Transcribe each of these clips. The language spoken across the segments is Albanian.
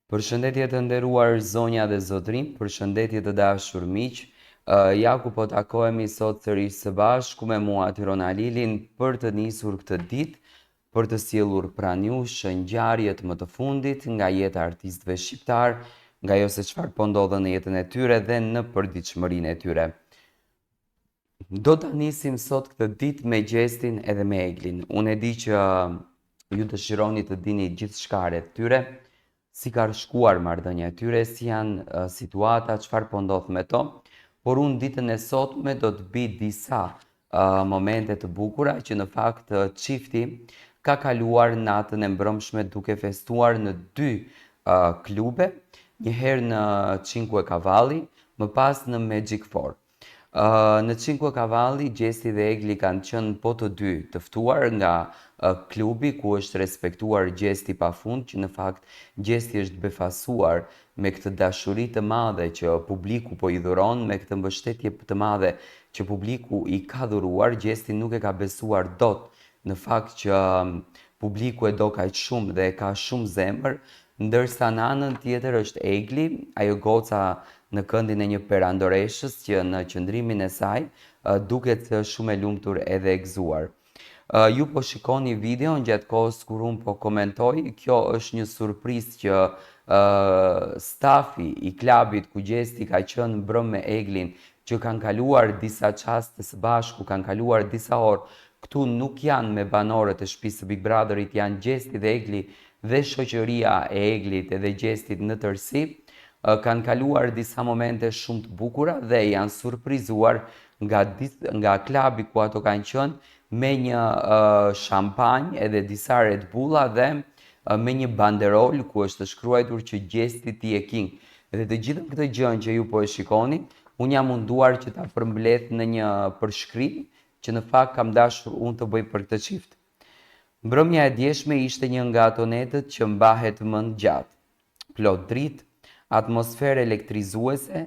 Përshëndetje të nderuar zonja dhe zotrin, përshëndetje të dashur miq. Ja ku po takohemi sot sërish së bashku me mua Tyron Alilin për të nisur këtë ditë, për të sjellur pranë jush ngjarjet më të fundit nga jeta e artistëve shqiptar, nga ajo se çfarë po ndodhen në jetën e tyre dhe në përditshmërinë e tyre. Do të nisim sot këtë ditë me Gjestin edhe me Eglin. Unë e di që ju dëshironi të dini gjithçka rreth tyre, si ka shkuar marrëdhënia e tyre, si janë situata, çfarë po ndodh me to, por unë ditën e sotme do të bi disa momente të bukura që në fakt çifti ka kaluar natën e mbrëmshme duke festuar në dy klube, një herë në Cinque Cavalli, më pas në Magic Four. Në Cinque Cavalli, Gjesti dhe Egli kanë qenë po të dy të ftuar nga klubi ku është respektuar Gjesti pafund, që në fakt Gjesti është befasuar me këtë dashuri të madhe që publiku po i dhuron, me këtë mbështetje të madhe që publiku i ka dhuruar. Gjesti nuk e ka besuar dot në fakt që publiku e do kaq shumë dhe ka shumë zemër, ndërsa në anën tjetër është Egli, ajo goca në këndin e një perandoreshës që në qëndrimin e saj duket shumë e lumtur edhe e gëzuar. Ju po shikoni videon gjatë kohës kur unë po komentoj, kjo është një surprizë që stafi i klubit ku Gjesti ka qenë mbrëm me Eglin, që kanë kaluar disa çaste së bashku, kanë kaluar disa orë, këtu nuk janë me banorët e shtëpisë së Big Brotherit, janë Gjesti dhe Egli dhe shoqëria e Eglit edhe Gjestit në tërësi. Kanë kaluar disa momente shumë të bukura dhe janë surprizuar nga klubi ku ato kanë qenë me një shampanjë edhe disa Red Bulla dhe me një banderol ku është shkruar që Gjesti ti je king. Dhe të gjithën këtë gjën që ju po e shikoni, unë jam munduar që ta përmbledh në një përshkrim që në fakt kam dashur unë të bëj për këtë çift. Mbrëmja e djeshme ishte një nga ato netët që mbahet më gjatë. Plot dritë, atmosferë elektrizuese,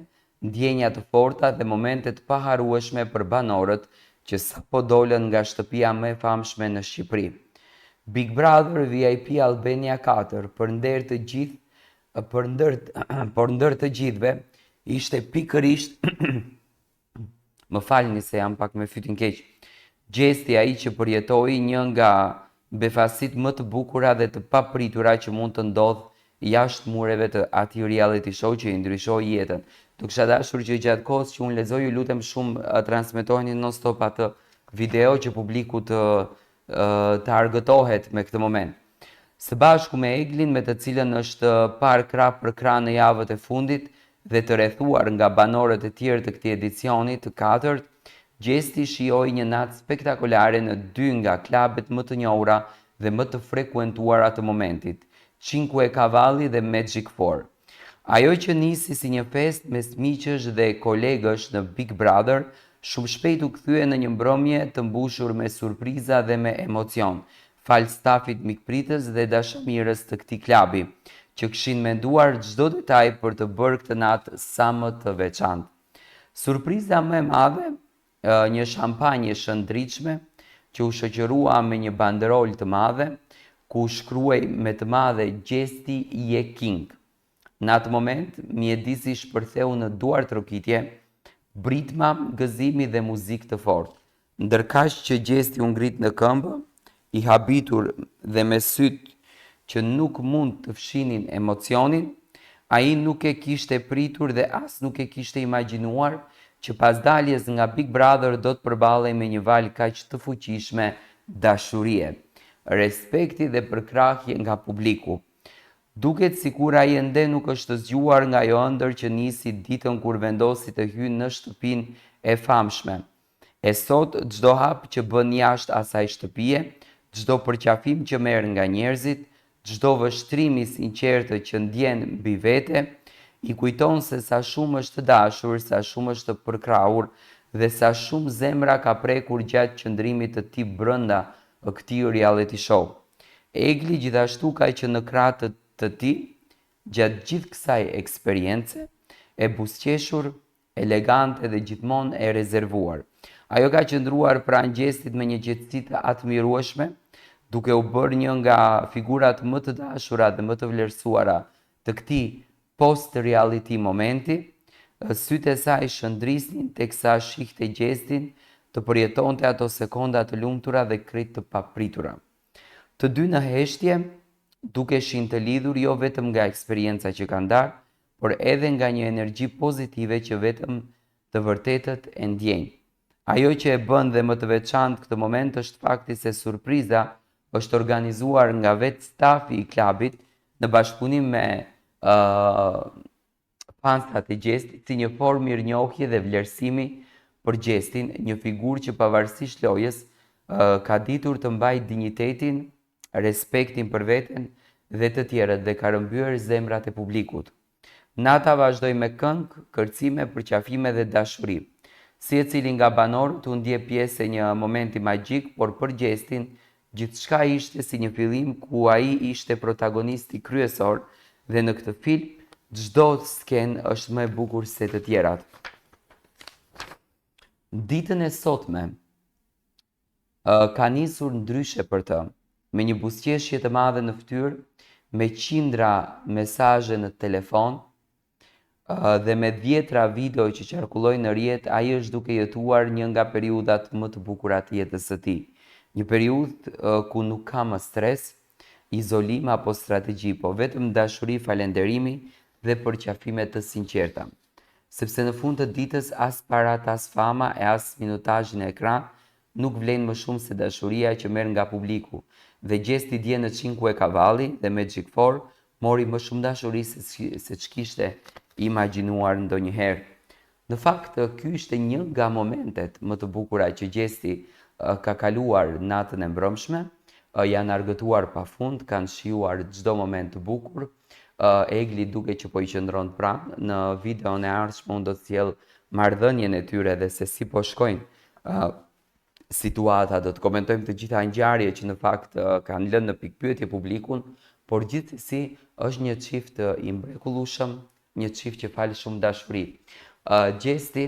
ndjenja të forta dhe momente të paharrueshme për banorët që sapo dolën nga shtëpia më e famshme në Shqipëri. Big Brother VIP Albania 4 për ndër të gjithëve ishte pikërisht më falni se jam pak me fytin keq. Gjesti ai që përjetoi një nga befasit më të bukura dhe të papritura që mund të ndodh jashtë mureve të atij reality show që i ndryshoi jetën. Do kisha dashur që gjatë kohës që unë lexoj, ju lutem shumë transmetoheni non stop atë video që publiku të argëtohet me këtë moment. Së bashku me Eglin, me të cilën është parë krah për krah në javët e fundit dhe të rrethuar nga banorët e tjerë të këtij edicioni të katërt, Gjesti shijoi një natë spektakolare në dy nga klubet më të njohura dhe më të frekuentuara të momentit, Cinque Cavalli dhe Magic Four. Ajo që nisi si një fest mes miqësh dhe kolegësh në Big Brother, shumë shpejt u kthye në një mbrëmje të mbushur me surpriza dhe me emocion, fal stafit mikpritës dhe dashamirës të këtij klubi, që kishin menduar çdo detaj për të bërë këtë natë sa më të veçantë. Surpriza më e madhe, një shampanjë e shëndritshme që u shoqërua me një banderol të madhe, ku shkruaj me të madhe Gjesti je king. Në atë moment, mjedisi shpërtheu në duar trokitje, britma, gëzimi dhe muzikë të fortë. Ndërkaq që Gjesti u ngrit në këmbë, i habitur dhe me sytë që nuk mund të fshinin emocionin, ai nuk e kishte pritur dhe as nuk e kishte imagjinuar që pas daljes nga Big Brother do të përballej me një valë kaq të fuqishme dashurie, respekti dhe përkrahje nga publiku. Duket sikur ai ende nuk është zgjuar nga ajo ëndër që nisi ditën kur vendosi të hyjë në shtëpinë e famshme. E sot çdo hap që bën jashtë asaj shtëpie, çdo përqafim që merr nga njerëzit, çdo vështrim i sinqertë që ndjen mbi vete, i kujton se sa shumë është dashur, sa shumë është përkrahur dhe sa shumë zemra ka prekur gjatë qëndrimit të tij brenda këtij reality show. Egli gjithashtu ka qenë në krah të tij gjatë gjithë kësaj eksperience, e buzëqeshur, elegante dhe gjithmonë e rezervuar. Ajo ka qëndruar pranë Gjestit me një qetësi të admirueshme, duke u bërë një nga figurat më të dashura dhe më të vlerësuara të këtij post-reality momenti, sytë e saj shëndrisnin teksa shihte gjestin të përjetonte ato sekonda të lumtura dhe krejt të papritura. Të dy në heshtje, dukeshin të lidhur jo vetëm nga eksperienca që kanë darë, por edhe nga një energji pozitive që vetëm të vërtetët e ndjenjë. Ajo që e bën dhe më të veçantë këtë moment është fakti se surpriza është organizuar nga vetë stafi i klubit në bashkëpunim me fansat e gjestit si një formë mirënjohje dhe vlerësimi për gjestin, një figurë që pavarësisht lojës ka ditur të mbajë dinjitetin, respektin për veten dhe të tjerët dhe ka rrëmbyer zemrat e publikut. Nata vazhdoi me këngë, kërcime, përqafime dhe dashuri. Secili nga banorët u ndje pjesë e një momenti magjik, por për gjestin gjithçka ishte si një fillim ku ai ishte protagonisti kryesor dhe në këtë film çdo skenë është më e bukur se të tjerat. Ditën e sotme ka nisur ndryshe për të, me një buzëqeshje të madhe në fytyrë, me qindra mesazhe në telefon dhe me dhjetra video që qarkullojnë në rrjet, ai është duke jetuar një nga periudhat më të bukura të jetës së tij. Një periudhë ku nuk ka më stres, izolim apo strategji, po vetëm dashuri, falënderimi dhe përqafime të sinqerta. Sepse në fund të ditës as parat, as fama e as minutazhi në ekran nuk vlen më shumë se dashuria që merr nga publiku. Dhe gjesti dje në Cinque Cavalli dhe Magic 4 mori më shumë dashuri se ç'kishte imagjinuar ndonjëherë. Në fakt, ky ishte një nga momentet më të bukura që gjesti ka kaluar natën e mbrëmshme, janë argëtuar pafund, kanë shijuar çdo moment të bukur. Egli duke që po i qëndron pranë, në videon e ardhshme unë do të sjell marrëdhënien e tyre dhe se si po shkojnë situata, do të komentojmë të gjitha ngjarjet që në fakt kanë lënë në pikpyetje publikun, por gjithsesi është një çift i mrekullueshëm, një çift që fal shumë dashuri. Gjesti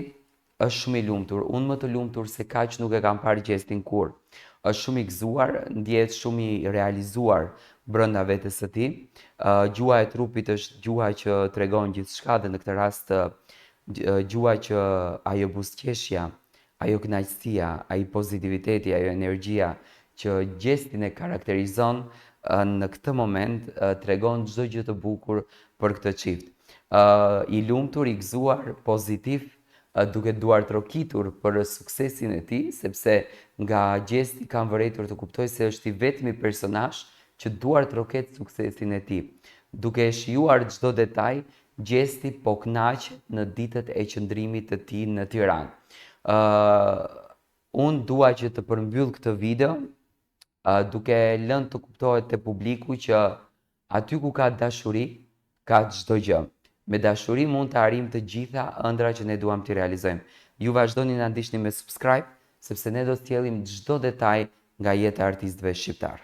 është shumë i lumtur, unë më të lumtur se kaq nuk e kam parë gjestin kurrë. Është shumë i gëzuar, ndjehet shumë i realizuar brenda vetes së tij. Gjua e trupit është gjua që tregon gjithçka dhe në këtë rast gjua që ajo buzëqeshja, ajo kënaqësia, ai pozitiviteti, ajo energjia që gjestin e karakterizon në këtë moment tregon çdo gjë të bukur për këtë çift. I lumtur, i gëzuar, pozitiv, duke duar trokitur për suksesin e tij, sepse nga gjesti kam vërejtur të kuptoj se është i vetmi personazh që duar troket suksesin e tij. Duke e shijuar çdo detaj, gjesti po kënaqet në ditët e qëndrimit të tij në Tiranë. Unë dua që të përmbyll këtë video duke lënë të kuptohet te publiku që aty ku ka dashuri, ka çdo gjë. Me dashuri mund të arrijmë të gjitha ëndrat që ne duam t'i realizojmë. Ju vazhdoni na ndiqni me subscribe, sepse ne do të sjellim çdo detaj nga jeta e artistëve shqiptar.